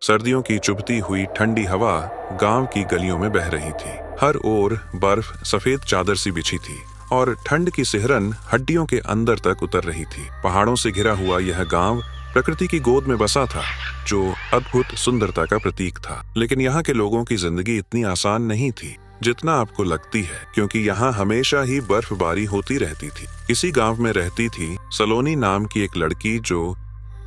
सर्दियों की चुभती हुई ठंडी हवा गांव की गलियों में बह रही थी। हर ओर बर्फ सफेद चादर सी बिछी थी और ठंड की सिहरन हड्डियों के अंदर तक उतर रही थी। पहाड़ों से घिरा हुआ यह गांव प्रकृति की गोद में बसा था, जो अद्भुत सुंदरता का प्रतीक था। लेकिन यहाँ के लोगों की जिंदगी इतनी आसान नहीं थी जितना आपको लगती है, क्योंकि यहाँ हमेशा ही बर्फबारी होती रहती थी। इसी गांव में रहती थी सलोनी नाम की एक लड़की, जो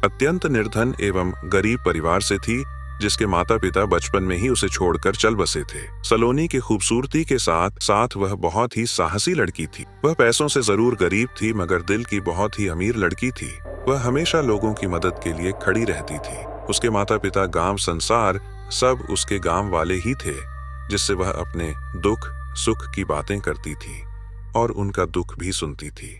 अत्यंत निर्धन एवं गरीब परिवार से थी, जिसके माता पिता बचपन में ही उसे छोड़कर चल बसे थे। सलोनी की खूबसूरती के साथ साथ वह बहुत ही साहसी लड़की थी। वह पैसों से जरूर गरीब थी, मगर दिल की बहुत ही अमीर लड़की थी। वह हमेशा लोगों की मदद के लिए खड़ी रहती थी। उसके माता पिता, गांव, संसार सब उसके गांव वाले ही थे, जिससे वह अपने दुख सुख की बातें करती थी और उनका दुख भी सुनती थी।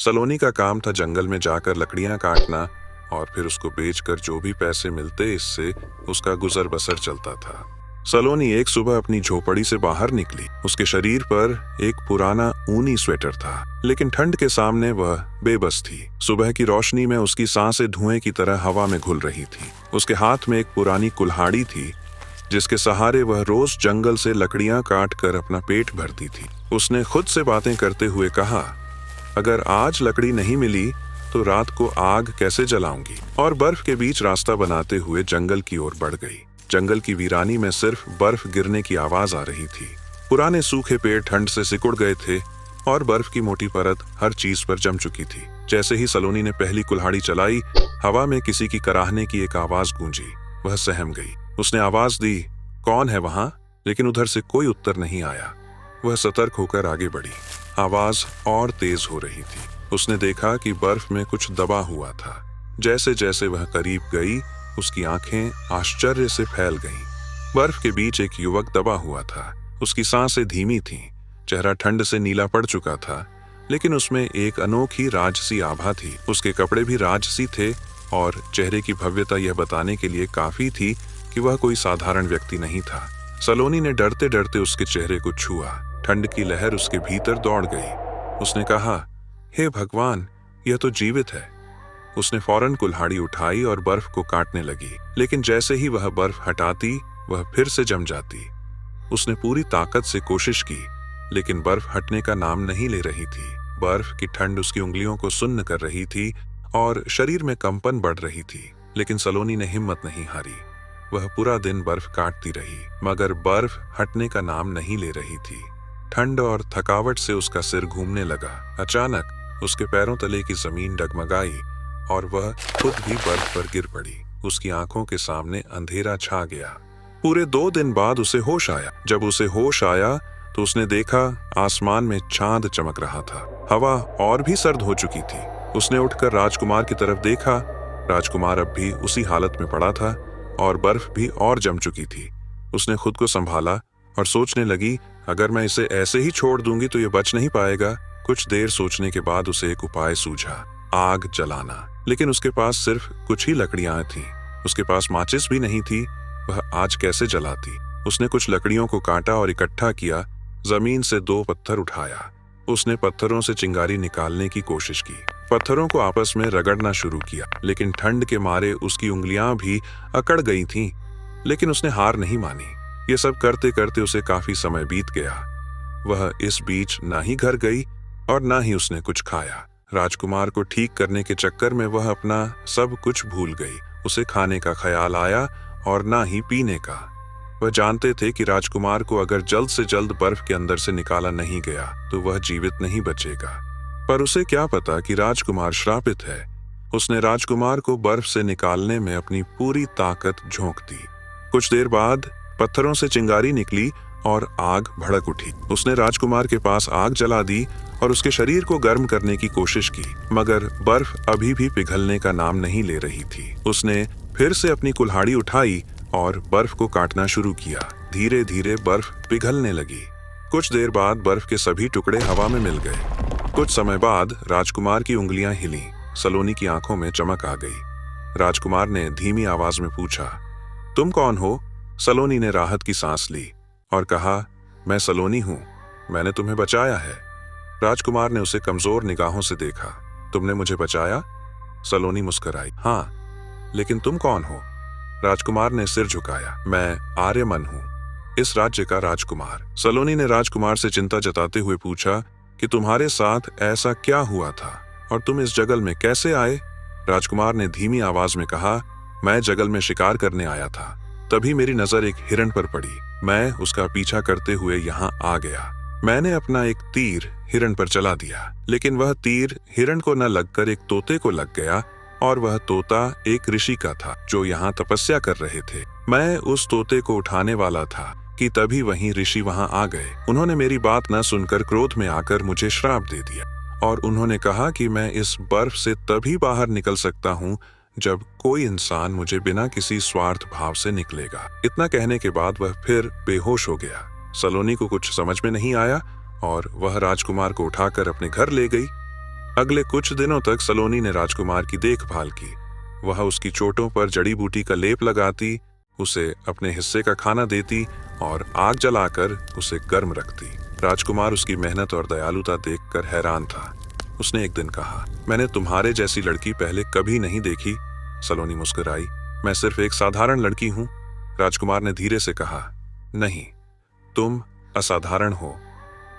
सलोनी का काम था जंगल में जाकर लकड़ियां काटना, और फिर उसको बेचकर जो भी पैसे मिलते, इससे उसका गुजर बसर चलता था। सलोनी एक सुबह अपनी झोपड़ी से बाहर निकली। उसके शरीर पर एक पुराना ऊनी स्वेटर था, लेकिन ठंड के सामने वह बेबस थी। सुबह की रोशनी में उसकी सांसें धुएं की तरह हवा में घुल रही थी। उसके हाथ में एक पुरानी कुल्हाड़ी थी, जिसके सहारे वह रोज जंगल से लकड़ियां काट कर अपना पेट भरती थी। उसने खुद से बातें करते हुए कहा, अगर आज लकड़ी नहीं मिली तो रात को आग कैसे जलाऊंगी। और बर्फ के बीच रास्ता बनाते हुए जंगल की ओर बढ़ गई। जंगल की वीरानी में सिर्फ बर्फ गिरने की आवाज आ रही थी। पुराने सूखे पेड़ ठंड से सिकुड़ गए थे और बर्फ की मोटी परत हर चीज पर जम चुकी थी। जैसे ही सलोनी ने पहली कुल्हाड़ी चलाई, हवा में किसी की कराहने की एक आवाज गूंजी। वह सहम गई। उसने आवाज दी, कौन है वहां? लेकिन उधर से कोई उत्तर नहीं आया। वह सतर्क होकर आगे बढ़ी। आवाज और तेज हो रही थी। उसने देखा कि बर्फ में कुछ दबा हुआ था। जैसे जैसे वह करीब गई, उसकी आंखें आश्चर्य से फैल गईं। बर्फ के बीच एक युवक दबा हुआ था। उसकी सांसें धीमी थीं, चेहरा ठंड से नीला पड़ चुका था, लेकिन उसमें एक अनोखी राजसी आभा थी। उसके कपड़े भी राजसी थे और चेहरे की भव्यता यह बताने के लिए काफी थी कि वह कोई साधारण व्यक्ति नहीं था। सलोनी ने डरते डरते उसके चेहरे को छुआ। ठंड की लहर उसके भीतर दौड़ गई। उसने कहा, हे भगवान, यह तो जीवित है। उसने फौरन कुल्हाड़ी उठाई और बर्फ को काटने लगी, लेकिन जैसे ही वह बर्फ हटाती, वह फिर से जम जाती। उसने पूरी ताकत से कोशिश की, लेकिन बर्फ हटने का नाम नहीं ले रही थी। बर्फ की ठंड उसकी उंगलियों को सुन्न कर रही थी और शरीर में कंपन बढ़ रही थी, लेकिन सलोनी ने हिम्मत नहीं हारी। वह पूरा दिन बर्फ काटती रही, मगर बर्फ हटने का नाम नहीं ले रही थी। ठंड और थकावट से उसका सिर घूमने लगा। अचानक उसके पैरों तले की जमीन डगमगाई और वह खुद भी बर्फ पर गिर पड़ी। उसकी आंखों के सामने अंधेरा छा गया। पूरे 2 दिन बाद उसे होश आया। जब उसे होश आया तो उसने देखा आसमान में चांद चमक रहा था। हवा और भी सर्द हो चुकी थी। उसने उठकर राजकुमार की तरफ देखा। राजकुमार अब भी उसी हालत में पड़ा था और बर्फ भी और जम चुकी थी। उसने खुद को संभाला और सोचने लगी, अगर मैं इसे ऐसे ही छोड़ दूंगी तो ये बच नहीं पाएगा। कुछ देर सोचने के बाद उसे एक उपाय सूझा, आग जलाना। लेकिन उसके पास सिर्फ कुछ ही लकड़ियां थीं। उसके पास माचिस भी नहीं थी। वह आज कैसे जलाती? उसने कुछ लकड़ियों को काटा और इकट्ठा किया। जमीन से 2 पत्थर उठाया। उसने पत्थरों से चिंगारी निकालने की कोशिश की। पत्थरों को आपस में रगड़ना शुरू किया, लेकिन ठंड के मारे उसकी उंगलियां भी अकड़ गई थीं। लेकिन उसने हार नहीं मानी। ये सब करते करते उसे काफी समय बीत गया। वह इस बीच ना ही घर गई और ना ही उसने कुछ खाया। राजकुमार को ठीक करने के चक्कर में वह अपना सब कुछ भूल गई। उसे खाने का ख्याल आया और ना ही पीने का। वह जानते थे कि राजकुमार को अगर जल्द से जल्द बर्फ के अंदर से निकाला नहीं गया तो वह जीवित नहीं बचेगा। पर उसे क्या पता कि राजकुमार श्रापित है। उसने राजकुमार को बर्फ से निकालने में अपनी पूरी ताकत झोंक दी। कुछ देर बाद पत्थरों से चिंगारी निकली और आग भड़क उठी। उसने राजकुमार के पास आग जला दी और उसके शरीर को गर्म करने की कोशिश की, मगर बर्फ अभी भी पिघलने का नाम नहीं ले रही थी। उसने फिर से अपनी कुल्हाड़ी उठाई और बर्फ को काटना शुरू किया। धीरे धीरे बर्फ पिघलने लगी। कुछ देर बाद बर्फ के सभी टुकड़े हवा में मिल गए। कुछ समय बाद राजकुमार की उंगलियां हिलीं। सलोनी की आंखों में चमक आ गई। राजकुमार ने धीमी आवाज में पूछा, तुम कौन हो? सलोनी ने राहत की सांस ली और कहा, मैं सलोनी हूं, मैंने तुम्हें बचाया है। राजकुमार ने उसे कमजोर निगाहों से देखा। तुमने मुझे बचाया? सलोनी मुस्कुराई। हाँ, लेकिन तुम कौन हो? राजकुमार ने सिर झुकाया। मैं आर्यमन हूँ, इस राज्य का राजकुमार। सलोनी ने राजकुमार से चिंता जताते हुए पूछा कि तुम्हारे साथ ऐसा क्या हुआ था और तुम इस जंगल में कैसे आए? राजकुमार ने धीमी आवाज में कहा, मैं जंगल में शिकार करने आया था। तभी मेरी नजर एक हिरण पर पड़ी। मैं उसका पीछा करते हुए यहाँ आ गया। मैंने अपना एक तीर हिरण पर चला दिया, लेकिन वह तीर हिरण को न लगकर एक तोते को लग गया और वह तोता एक ऋषि का था जो यहाँ तपस्या कर रहे थे। मैं उस तोते को उठाने वाला था कि तभी वहीं ऋषि वहाँ आ गए। उन्होंने मेरी बात न सुनकर क्रोध में आकर मुझे श्राप दे दिया और उन्होंने कहा कि मैं इस बर्फ से तभी बाहर निकल सकता हूँ जब कोई इंसान मुझे बिना किसी स्वार्थ भाव से निकलेगा। इतना कहने के बाद वह फिर बेहोश हो गया। सलोनी को कुछ समझ में नहीं आया और वह राजकुमार को उठाकर अपने घर ले गई। अगले कुछ दिनों तक सलोनी ने राजकुमार की देखभाल की। वह उसकी चोटों पर जड़ी बूटी का लेप लगाती, उसे अपने हिस्से का खाना देती और आग जलाकर उसे गर्म रखती। राजकुमार उसकी मेहनत और दयालुता देखकर हैरान था। उसने एक दिन कहा, मैंने तुम्हारे जैसी लड़की पहले कभी नहीं देखी। सलोनी मुस्कुराई, मैं सिर्फ एक साधारण लड़की हूँ। राजकुमार ने धीरे से कहा, नहीं, तुम असाधारण हो।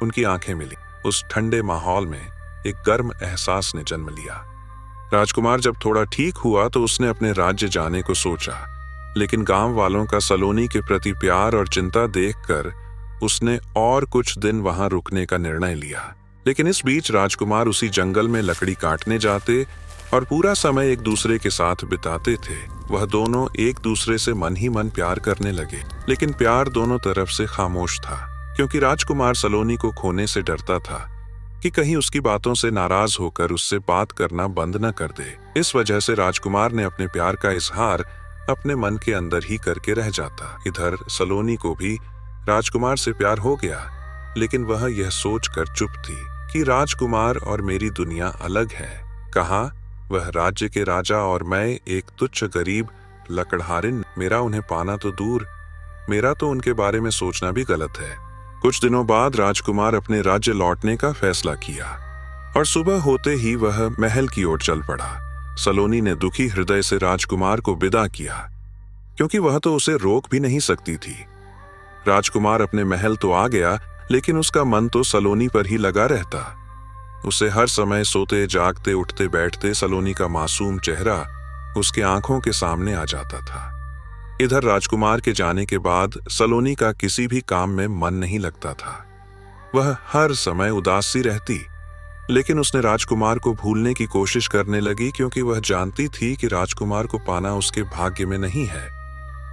उनकी आंखें मिली। उस ठंडे माहौल में एक गर्म एहसास ने जन्म लिया। राजकुमार जब थोड़ा ठीक हुआ तो उसने अपने राज्य जाने को सोचा, लेकिन गांव वालों का सलोनी के प्रति प्यार और चिंता देखकर उसने और कुछ दिन वहां रुकने का निर्णय लिया। लेकिन इस बीच राजकुमार उसी जंगल में लकड़ी काटने जाते और पूरा समय एक दूसरे के साथ बिताते थे। वह दोनों एक दूसरे से मन ही मन प्यार करने लगे, लेकिन प्यार दोनों तरफ से खामोश था, क्योंकि राजकुमार सलोनी को खोने से डरता था कि कहीं उसकी बातों से नाराज होकर उससे बात करना बंद न कर दे। इस वजह से राजकुमार ने अपने प्यार का इजहार अपने मन के अंदर ही करके रह जाता। इधर सलोनी को भी राजकुमार से प्यार हो गया, लेकिन वह यह सोचकर चुप थी कि राजकुमार और मेरी दुनिया अलग है। कहाँ वह राज्य के राजा और मैं एक तुच्छ गरीब लकड़हारिन। मेरा उन्हें पाना तो दूर, मेरा तो उनके बारे में सोचना भी गलत है। कुछ दिनों बाद राजकुमार अपने राज्य लौटने का फैसला किया और सुबह होते ही वह महल की ओर चल पड़ा। सलोनी ने दुखी हृदय से राजकुमार को विदा किया, क्योंकि वह तो उसे रोक भी नहीं सकती थी। राजकुमार अपने महल तो आ गया, लेकिन उसका मन तो सलोनी पर ही लगा रहता। उसे हर समय सोते जागते उठते बैठते सलोनी का मासूम चेहरा उसके आंखों के सामने आ जाता था। इधर राजकुमार के जाने के बाद सलोनी का किसी भी काम में मन नहीं लगता था। वह हर समय उदास सी रहती, लेकिन उसने राजकुमार को भूलने की कोशिश करने लगी, क्योंकि वह जानती थी कि राजकुमार को पाना उसके भाग्य में नहीं है।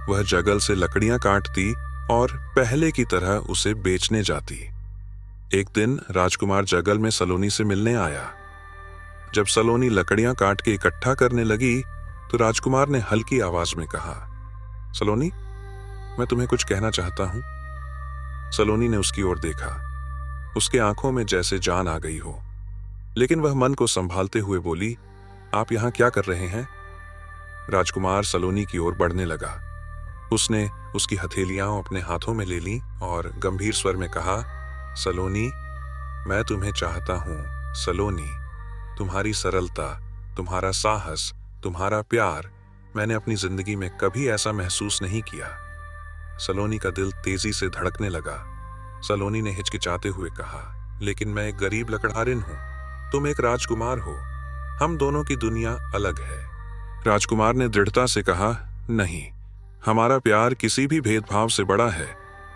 वह जंगल से लकड़ियां काटती और पहले की तरह उसे बेचने जाती। एक दिन राजकुमार जंगल में सलोनी से मिलने आया। जब सलोनी लकड़ियां काट के इकट्ठा करने लगी तो राजकुमार ने हल्की आवाज में कहा, सलोनी, मैं तुम्हें कुछ कहना चाहता हूं। सलोनी ने उसकी ओर देखा। उसके आंखों में जैसे जान आ गई हो, लेकिन वह मन को संभालते हुए बोली, आप यहां क्या कर रहे हैं? राजकुमार सलोनी की ओर बढ़ने लगा। उसने उसकी हथेलियां अपने हाथों में ले ली और गंभीर स्वर में कहा, सलोनी, मैं तुम्हें चाहता हूं। सलोनी, तुम्हारी सरलता, तुम्हारा साहस, तुम्हारा प्यार मैंने अपनी जिंदगी में कभी ऐसा महसूस नहीं किया। सलोनी का दिल तेजी से धड़कने लगा। सलोनी ने हिचकिचाते हुए कहा, लेकिन मैं एक गरीब लकड़हारिन हूं, तुम एक राजकुमार हो, हम दोनों की दुनिया अलग है। राजकुमार ने दृढ़ता से कहा, नहीं, हमारा प्यार किसी भी भेदभाव से बड़ा है।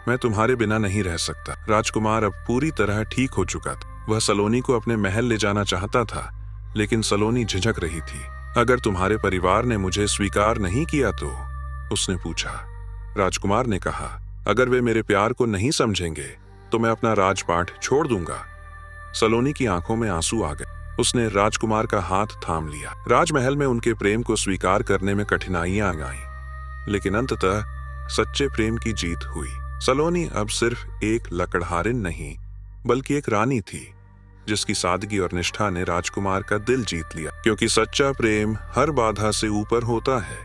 मैं तुम्हारे बिना नहीं रह सकता। राजकुमार अब पूरी तरह ठीक हो चुका था। वह सलोनी को अपने महल ले जाना चाहता था, लेकिन सलोनी झिझक रही थी। अगर तुम्हारे परिवार ने मुझे स्वीकार नहीं किया तो? उसने पूछा। राजकुमार ने कहा, अगर वे मेरे प्यार को नहीं समझेंगे तो मैं अपना राजपाट छोड़ दूंगा। सलोनी की आंखों में आंसू आ गए। उसने राजकुमार का हाथ थाम लिया। राजमहल में उनके प्रेम को स्वीकार करने में कठिनाइयां आईं, लेकिन अंततः सच्चे प्रेम की जीत हुई। सलोनी अब सिर्फ एक लकड़हारिन नहीं, बल्कि एक रानी थी, जिसकी सादगी और निष्ठा ने राजकुमार का दिल जीत लिया, क्योंकि सच्चा प्रेम हर बाधा से ऊपर होता है।